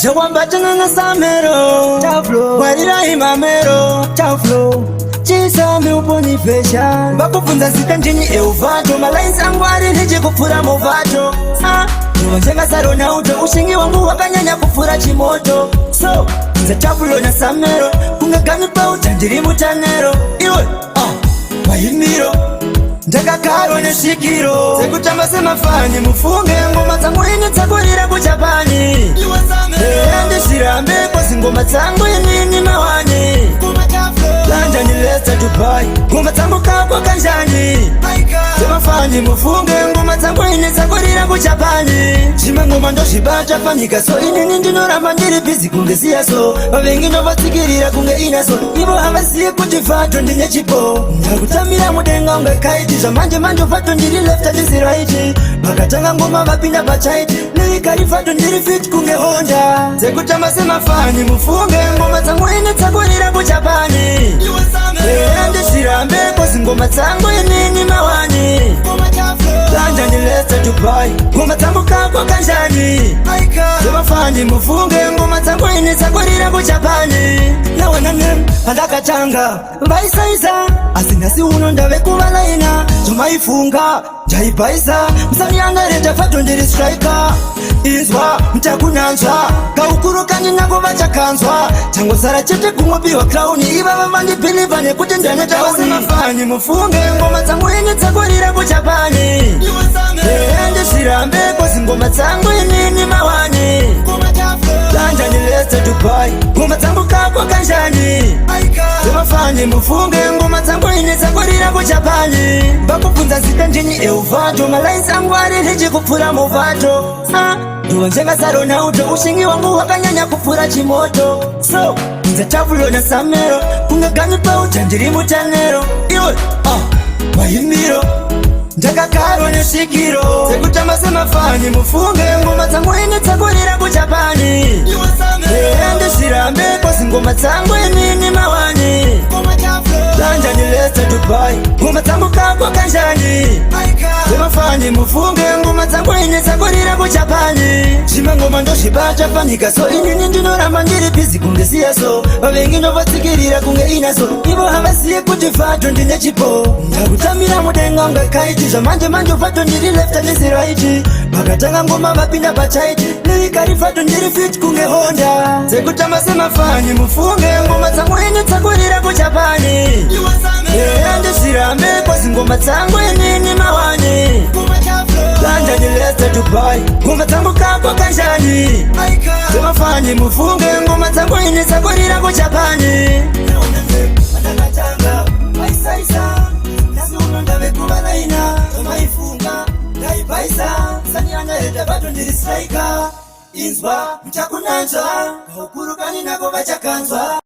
Shawambatana na samero Chaflo Warira imamero Chaflo Chisa miuponi fesha Bakufunza sita njini euvato Malaisi angwari niji kufura muvato Njenga saro na uto Ushingi wangu wakanyanya kufura chimoto So Nza chaflo na samero Kunga gani pa utanjiri mutanero Iwe Mahimiro Ndaka karo ne shikiro Sekutamba sema fani mufunge ngoma zangu ini takurira kuchapani Ende shirambe kwa ngoma zangu ini mawani Lanja ni lesta Dubai ngoma zangu kakwa kanjani Sema fani mufunge ngoma zangu ini takurira kuchapani Shime ngoma ndo shibacha fanika so ini nindinora mandiri bizi kunge siya so Wavengi no vatikirira kunge ina so Ibo havasiye kutifato ndinye chipo Ndakutamira mudenga unge kaiti Manje ufato ndiri left ndiri right Bakatanga ngoma vapinda pachaiti Nili fato ndiri fit kunge Honda Sekutama sema fani mufunge ngoma zangu ini takurira kuchapani Ende shirambe kosi ngoma zangu ini mawani Lanja ni lesta Dubai ngoma zangu kakwa kanjani Sema fani mufunge ngoma zangu ini takurira kuchapani Nawana nem andaka changa Mbaisa isa Asinasi uno ndawe kubalaina Tumaifunga Jaibaisa Msani angareta fato ndiri striker Izwa mtakunanzwa Kaukuru kanyi nako vachakanzwa Chango sara chete kungopiwa crown Iba vamandi biliva nekuti ndane tauni Mafani mufunge ngoma zangu ini takurira kuchapani Ende shirambe kosi ngoma zangu ini mawani Lanja ni lesta Dubai ngoma zangu kakwa kanjani Sema fani mufunge ngoma zangu ini takurira kuchapani Bakufunza sita njini euvato Malaisi angwari niji kufura muvato Njenga saro na uto Ushingi wangu wakanyanya kufura chimoto So Nza chafulo na samero Kunga gani pa utanjiri mutanero Iwe Mahimiro Ndaka karo ne shikiro Sekutama sema fani mufunge ngoma zangu ini takurira kuchapani Ende shirambe kosi ngoma zangu ini mawani Lanja ni lesta Dubai ngoma zangu kakwa kanjani Sema fani mufunge ngoma zangu ini takurira kuchapani Shime ngoma ndo shibacha fanika so ini nindinora mandiri bizi kunge siya so Wavengi no vatikirira kunge ina so Ibo havasiye kutifato ndinye chipo Ndakutamira mudenga unga kaiti Manje ufato ndiri left ndiri right Bakatanga ngoma vapinda pachaiti Nili fato ndiri fit kunge Honda Sekutama sema fani mufunge ngoma zangu ini takurira kuchapani Ende shirambe kosi ngoma zangu ini mawani Lanja ni lesta Dubai ngoma zangu kakwa kanjani Sema fani mufunge ngoma zangu ini takurira kuchapani Izwa mtakunanzwa Kaukuru kani nako vachakanzwa